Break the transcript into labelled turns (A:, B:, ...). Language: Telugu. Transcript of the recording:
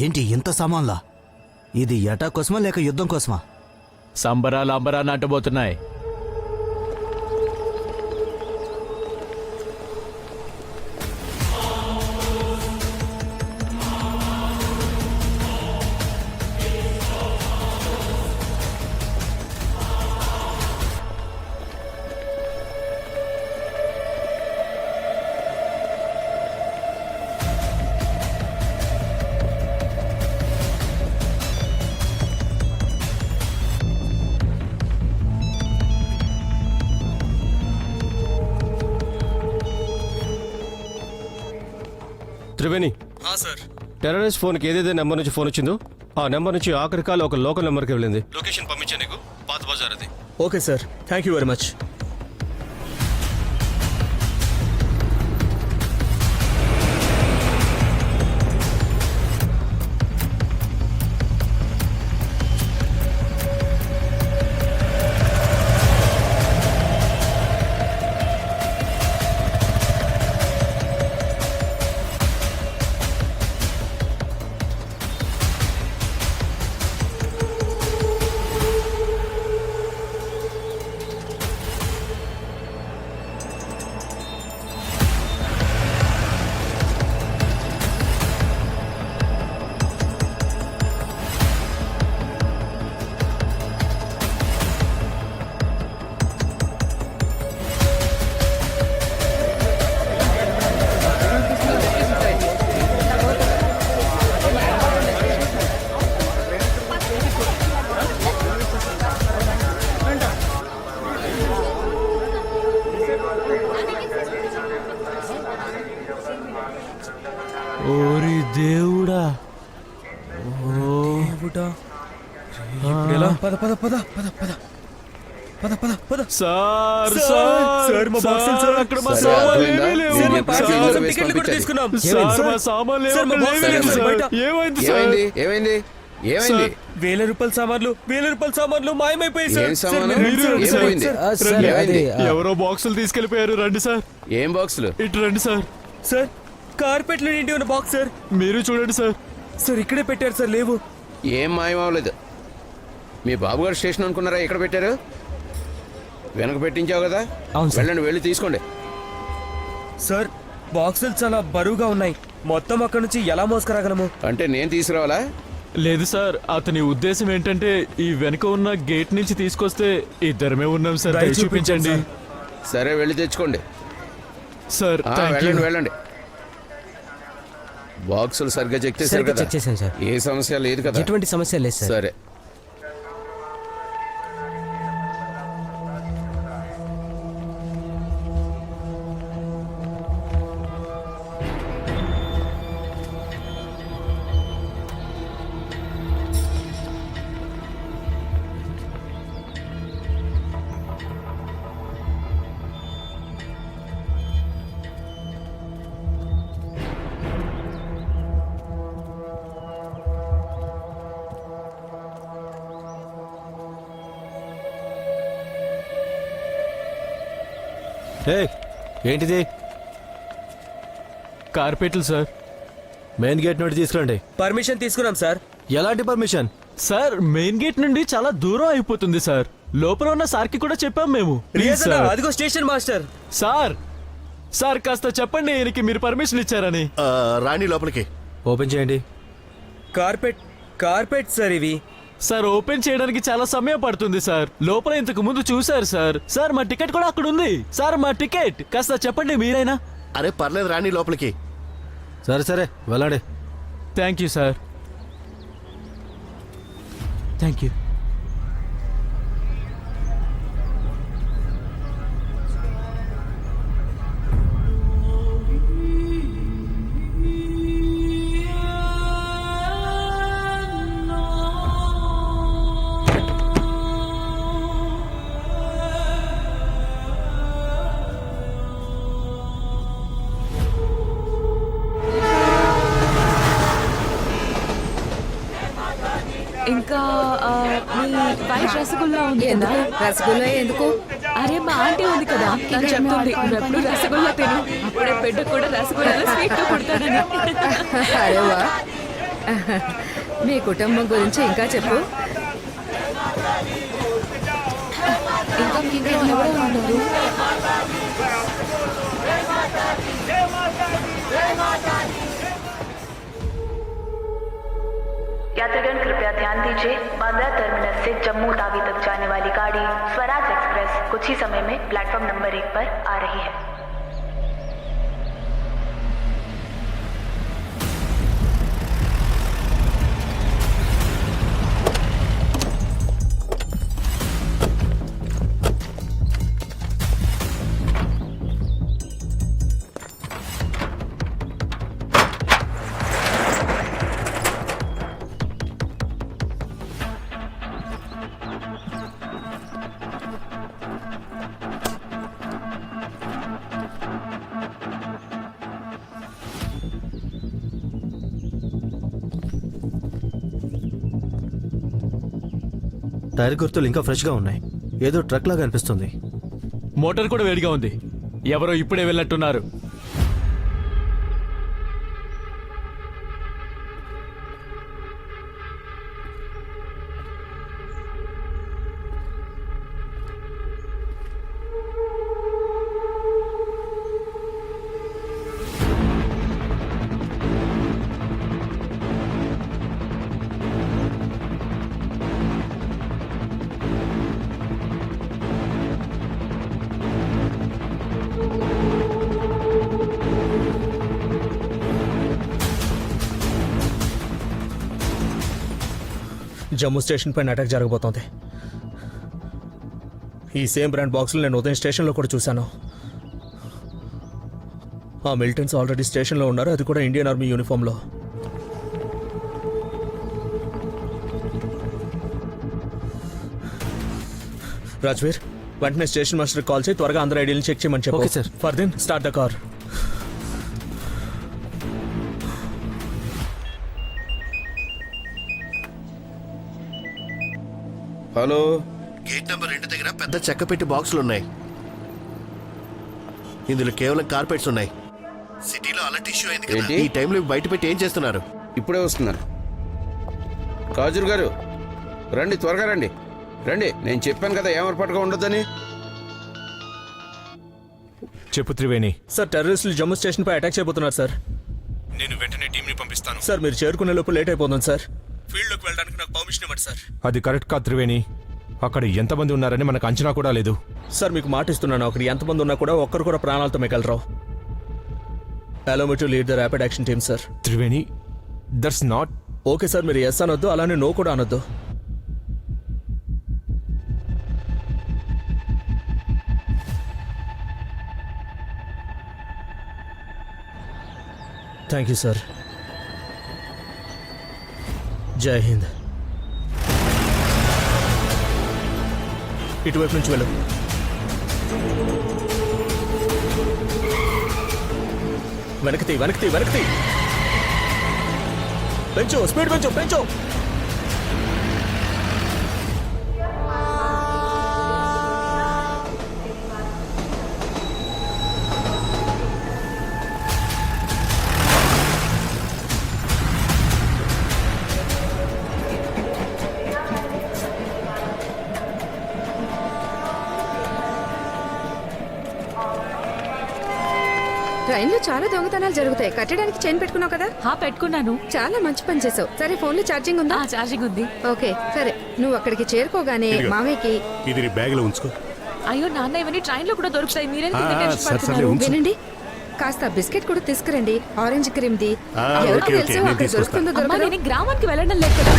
A: ఏంటి ఇంత సామాన్లా? ఇది ఎటా కోసమా లేక యుద్ధం కోసమా?
B: సంబరాలు అంబరాన్ని అంటబోతున్నాయి.
C: త్రివేణి, టెర్రరిస్ట్ ఫోన్కి ఏదైతే నెంబర్ నుంచి ఫోన్ వచ్చిందో ఆ నెంబర్ నుంచి ఆఖరి కాల్ ఒక లోకల్ నెంబర్కి వెళ్ళింది. లొకేషన్ పంపించే నీకు పాత బజార్ అది.
D: Okay sir, thank you very much.
B: ఓరి దేవుడా,
D: పద పద పద పద పద పద పద పద.
B: సార్
D: సార్ మా బాక్సులు సార్,
B: అక్కడ మా సామాన్లు ఏమీ లేవు.
D: సార్, మా పార్టీ కోసం టికెట్లు కూడా తీసుకున్నాం.
B: సార్ మా సామాన్లు
D: సార్, మా బాక్సులు
B: ఏమీ
D: లేవు సార్, బయట.
B: ఏమైంది సార్?
E: ఏమైంది?
D: 1000 రూపాయల సామాన్లు మాయమైపోయాయి సార్.
E: ఏం సామాను?
D: సార్, మీరు రండి సార్.
E: ఏమైంది?
D: సార్,
E: ఏమైంది?
B: ఎవరో బాక్సులు తీసుకెళ్లిపోయారు, రండి సార్.
E: ఏం బాక్సులు?
B: ఇటు రండి సార్.
D: సార్, కార్పెట్లో నిండి ఉన్న బాక్స్ సార్.
B: మీరు చూడండి సార్.
D: సార్, ఇక్కడే పెట్టారు సార్, లేవు.
E: ఏం మాయమవలేదు. మీ బాబు గారు స్టేషన్ అనుకున్నారా? ఎక్కడ పెట్టారు? వెనక పెట్టించావు కదా, వెళ్ళండి, వెళ్ళి తీసుకోండి.
D: సార్, బాక్సులు చాలా బరువుగా ఉన్నాయి, మొత్తం అక్కడ నుంచి ఎలా మోసుకురాగలము?
E: అంటే నేను తీసుకురావాలా?
B: లేదు సార్, అతని ఉద్దేశం ఏంటంటే ఈ వెనక ఉన్న గేట్ నుంచి తీసుకొస్తే ఇద్దరమే ఉన్నాం సార్,
D: దయ
B: చూపించండి.
E: సరే, వెళ్ళి తెచ్చుకోండి.
B: సార్
E: వెళ్ళండి వెళ్ళండి. బాక్సులు సరిగ్గా చెక్ చేశారు కదా?
F: చెక్ చేశాను సార్.
E: ఏ సమస్య లేదు కదా?
F: ఎటువంటి సమస్య లేదు సార్.
E: సరే.
C: ఏంటిది?
B: కార్పెట్లు సార్.
C: మెయిన్ గేట్ నుండి తీసుకురండి.
D: పర్మిషన్ తీసుకున్నాం సార్.
C: ఎలాంటి పర్మిషన్?
B: సార్, మెయిన్ గేట్ నుండి చాలా దూరం అయిపోతుంది సార్. లోపల ఉన్న సార్కి కూడా చెప్పాం మేము. Please sir.
D: అదిగో స్టేషన్ మాస్టర్.
B: సార్ కాస్త చెప్పండి ఈయనకి మీరు పర్మిషన్ ఇచ్చారని.
C: రాణి లోపలికి ఓపెన్ చేయండి.
D: కార్పెట్ సార్ ఇవి.
B: సార్, ఓపెన్ చేయడానికి చాలా సమయం పడుతుంది సార్. లోపల ఇంతకు ముందు చూశారు సార్. సార్, మా టికెట్ కూడా అక్కడ ఉంది. సార్, మా టికెట్ కాస్త చెప్పండి మీరైనా.
C: అరే పర్లేదు, రాణి లోపలికి. సరే సరే, వెళ్ళండి.
B: Thank you sir. Thank you.
G: ఇంకా మీ వైట్ రసగుల్లా ఉంది కదా?
H: రసగుల్లా ఎందుకు?
G: అరే, మా ఆంటీ ఉంది కదా, తను చెప్తుంది ఎప్పుడు రసగుల్లా తిను, అప్పుడే బిడ్డ కూడా రసగుల్లా స్వీట్ గా పుడతాడని.
H: అరే వా,
F: మీ కుటుంబం గురించి ఇంకా చెప్పు.
G: ఇంకా మీకు ఎవరెవరు ఉన్నారు?
H: यात्रीगण कृपया ध्यान दीजिए, बांद्रा टर्मिनस से जम्मू तावी तक जाने वाली गाड़ी स्वराज एक्सप्रेस कुछ ही समय में प्लेटफॉर्म नंबर 1 पर आ रही है.
A: టైర్ గుర్తులు ఇంకా ఫ్రెష్గా ఉన్నాయి. ఏదో ట్రక్ లాగా అనిపిస్తుంది.
B: మోటార్ కూడా వేడిగా ఉంది. ఎవరో ఇప్పుడే వెళ్ళినట్టున్నారు.
D: జమ్మూ స్టేషన్ పైన అటాక్ జరగబోతోంది. ఈ సేమ్ బ్రాండ్ బాక్సులు నేను ఉదయం స్టేషన్లో కూడా చూశాను. ఆ మిలిటెంట్స్ ఆల్రెడీ స్టేషన్లో ఉన్నారు, అది కూడా ఇండియన్ ఆర్మీ యూనిఫామ్లో. రాజ్వీర్, వెంటనే స్టేషన్ మాస్టర్ కాల్ చేసి త్వరగా అందరూ ఐడీలు చెక్ చేయమని చెప్పు.
A: Okay, sir.
D: Fardeen, start the car.
E: Hello,
I: gate number 2 దగ్గర పెద్ద చెక్క పెట్టి బాక్సులు ఉన్నాయి. ఇందులో కేవలం కార్పెట్స్ ఉన్నాయి. సిటీలో అలర్ట్ ఇష్యూ అయింది కదా,
E: ఏంటి?
I: ఈ టైంలో ఇవి బయట పెట్టి ఏం చేస్తున్నారు?
E: ఇప్పుడే వస్తున్నాను. కాజూర్ గారు రండి, త్వరగా రండి. రండి, నేను చెప్పాను కదా ఏమర్పాటుగా ఉండొద్దని.
C: చెప్పు త్రివేణి.
D: సార్, టెర్రరిస్టులు జమ్మూ స్టేషన్ పై అటాక్ చేయబోతున్నారు సార్.
C: నేను వెంటనే టీంని పంపిస్తాను.
D: సార్, మీరు చేరుకునే లోపు లేట్ అయిపోతుంది సార్. ఫీల్డ్లోకి వెళ్ళడానికి నాకు పర్మిషన్ ఇవ్వండి సార్.
C: అది కరెక్ట్ కాదు త్రివేణి. అక్కడ ఎంతమంది ఉన్నారని మనకు అంచనా కూడా లేదు.
D: సార్, మీకు మాట ఇస్తున్నాను, అక్కడ ఎంతమంది ఉన్నా కూడా ఒక్కరు కూడా ప్రాణాలతో మిగలరు. Allow me to lead the rapid action team sir.
C: Triveni, that's not.
D: Okay sir, మీరు ఎస్ అనొద్దు, అలానే నో కూడా అనొద్దు. Thank you sir. Jai Hind. ఇటువైపు నుంచి వెళ్ళు. వెనక్కి వెనక్కి పెంచు, స్పీడ్ పెంచు.
F: ట్రైన్లో చాలా దొంగతనాలు జరుగుతాయి. కట్టడానికి చైన్ పెట్టుకున్నావు కదా?
G: పెట్టుకున్నాను.
F: చాలా మంచి పని చేసావు. సరే, ఫోన్లో ఛార్జింగ్ ఉందా?
G: ఛార్జింగ్ ఉంది.
F: ఓకే, సరే. నువ్వు అక్కడికి చేరుకోగానే మామయ్యకి
I: ఇది నీ బ్యాగ్లో ఉంచుకో.
G: అయ్యో నాన్న, ఇవన్నీ ట్రైన్ లో కూడా దొరుకుతాయి. మీరేం
F: వినండి, కాస్త బిస్కెట్ కూడా తీసుకురండి, ఆరెంజ్ క్రీమ్ ది.
I: ఆ,
F: ఎవరికి
I: ఓకే,
F: తెలుసు
I: నేను
F: అక్కడ
I: తీసుకొస్తా.
F: దొరుకుతుందో దొరకదో.
G: నేను గ్రామానికి వెళ్ళడం లేదు కదా.